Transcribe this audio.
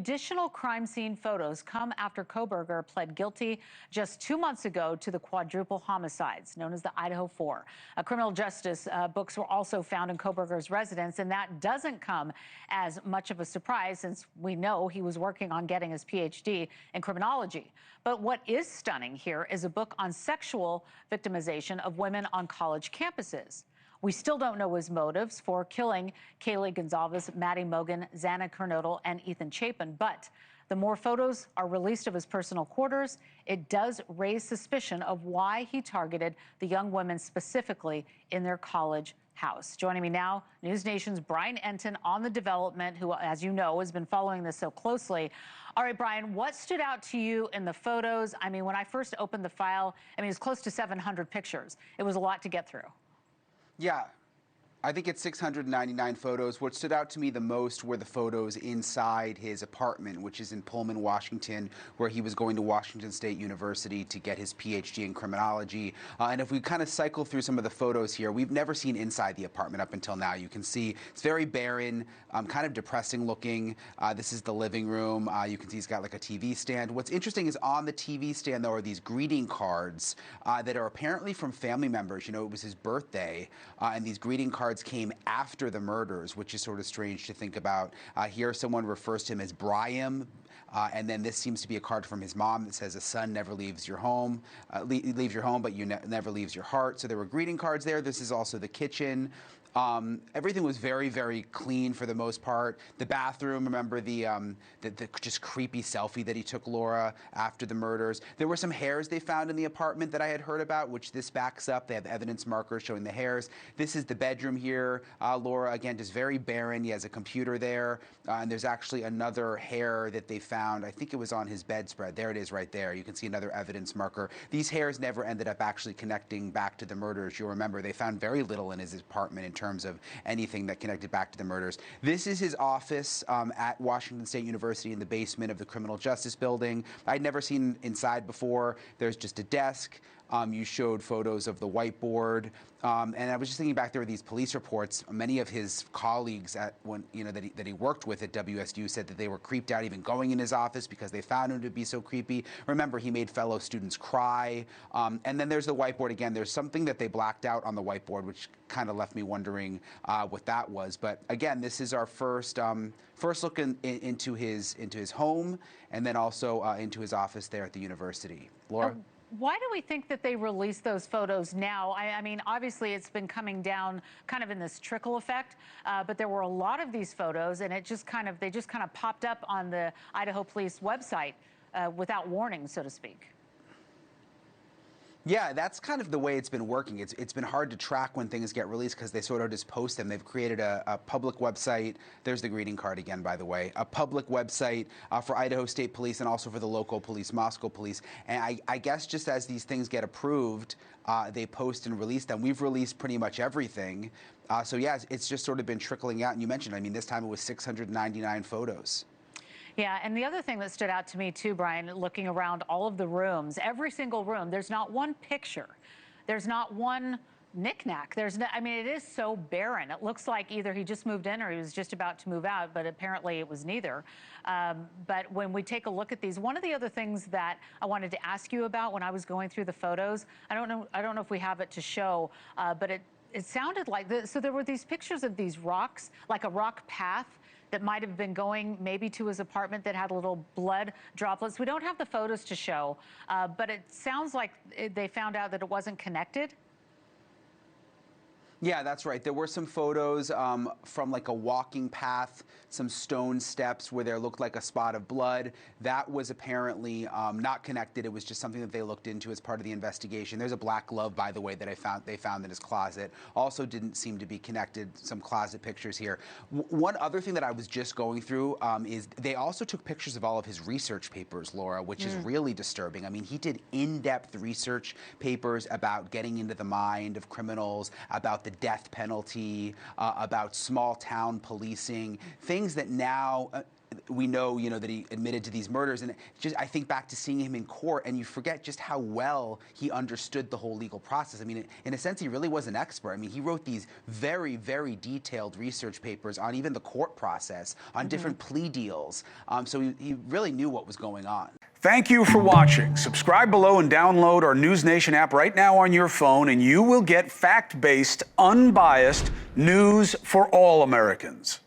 additional crime scene photos come after Kohberger pled guilty just 2 months ago to the quadruple homicides known as the Idaho Four. Criminal justice books were also found in Kohberger's residence, and that doesn't come as much of a surprise since we know he was working on getting his PhD in criminology. But what is stunning here is a book on sexual victimization of women on college campuses. We still don't know his motives for killing Kaylee Gonzalez, Maddie Mogan, Xana Kernodle, and Ethan Chapin. But the more photos are released of his personal quarters, it does raise suspicion of why he targeted the young women specifically in their college house. Joining me now, NewsNation's Brian Entin on the development, who, as you know, has been following this so closely. All right, Brian, what stood out to you in the photos? I mean, when I first opened the file, it's close to 700 pictures. It was a lot to get through. Yeah, I think it's 699 photos. What stood out to me the most were the photos inside his apartment, which is in Pullman, Washington, where he was going to Washington State University to get his PhD in criminology. And if we kind of cycle through some of the photos here, we've never seen inside the apartment up until now. You can see it's very barren, kind of depressing looking. This is the living room. You can see he's got like a TV stand. What's interesting is on the TV stand, though, are these greeting cards that are apparently from family members. You know, it was his birthday, and these greeting cards came after the murders, which is sort of strange to think about. Here, someone refers to him as Brian, and then this seems to be a card from his mom that says, "A son never leaves your home, leaves your home, but you never leaves your heart." So there were greeting cards there. This is also the kitchen. Everything was very, very clean for the most part. The bathroom, remember the just creepy selfie that he took Laura after the murders. There were some hairs they found in the apartment that I had heard about, which this backs up. They have evidence markers showing the hairs. This is the bedroom here. Laura, again, just very barren. He has a computer there, and there's actually another hair that they found. I think it was on his bedspread. There it is right there. You can see another evidence marker. These hairs never ended up actually connecting back to the murders. You'll remember they found very little in his apartment in terms of anything that connected back to the murders. This is his office at Washington State University in the basement of the Criminal Justice Building. I'd never seen inside before. There's just a desk. You showed photos of the whiteboard, and I was just thinking back, there were these police reports. Many of his colleagues that he worked with at WSU said that they were creeped out even going in his office because they found him to be so creepy. Remember, he made fellow students cry. And then there's the whiteboard again. There's something that they blacked out on the whiteboard, which kind of left me wondering what that was. But again, this is our first look into his home, and then also into his office there at the university. Laura? Why do we think that they released those photos now? I mean, obviously it's been coming down kind of in this trickle effect, but there were a lot of these photos, and they just kind of popped up on the Idaho Police website without warning, so to speak. Yeah, that's kind of the way it's been working. It's been hard to track when things get released because they sort of just post them. They've created a public website. There's the greeting card again, by the way. A public website for Idaho State Police and also for the local police, Moscow Police. And I guess just as these things get approved, they post and release them. We've released pretty much everything. So yeah, it's just sort of been trickling out. And you mentioned, I mean, this time it was 699 photos. Yeah, and the other thing that stood out to me too, Brian, looking around all of the rooms, every single room, there's not one picture. There's not one knickknack. I mean, it is so barren. It looks like either he just moved in or he was just about to move out, but apparently it was neither. But when we take a look at these, one of the other things that I wanted to ask you about when I was going through the photos, I don't know if we have it to show, but it sounded like so there were these pictures of these rocks, like a rock path that might have been going maybe to his apartment that had little blood droplets. We don't have the photos to show, but it sounds like they found out that it wasn't connected. Yeah, that's right. There were some photos from like a walking path, some stone steps where there looked like a spot of blood. That was apparently not connected. It was just something that they looked into as part of the investigation. There's a black glove, by the way, that they found in his closet. Also didn't seem to be connected. Some closet pictures here. One other thing that I was just going through is they also took pictures of all of his research papers, Laura, which is really disturbing. I mean, he did in-depth research papers about getting into the mind of criminals, about the death penalty, about small town policing, things that now we know, that he admitted to these murders, and just I think back to seeing him in court, and you forget just how well he understood the whole legal process. I mean, in a sense, he really was an expert. I mean, he wrote these very, very detailed research papers on even the court process, on different plea deals. So he really knew what was going on. Thank you for watching. Subscribe below and download our NewsNation app right now on your phone, and you will get fact-based, unbiased news for all Americans.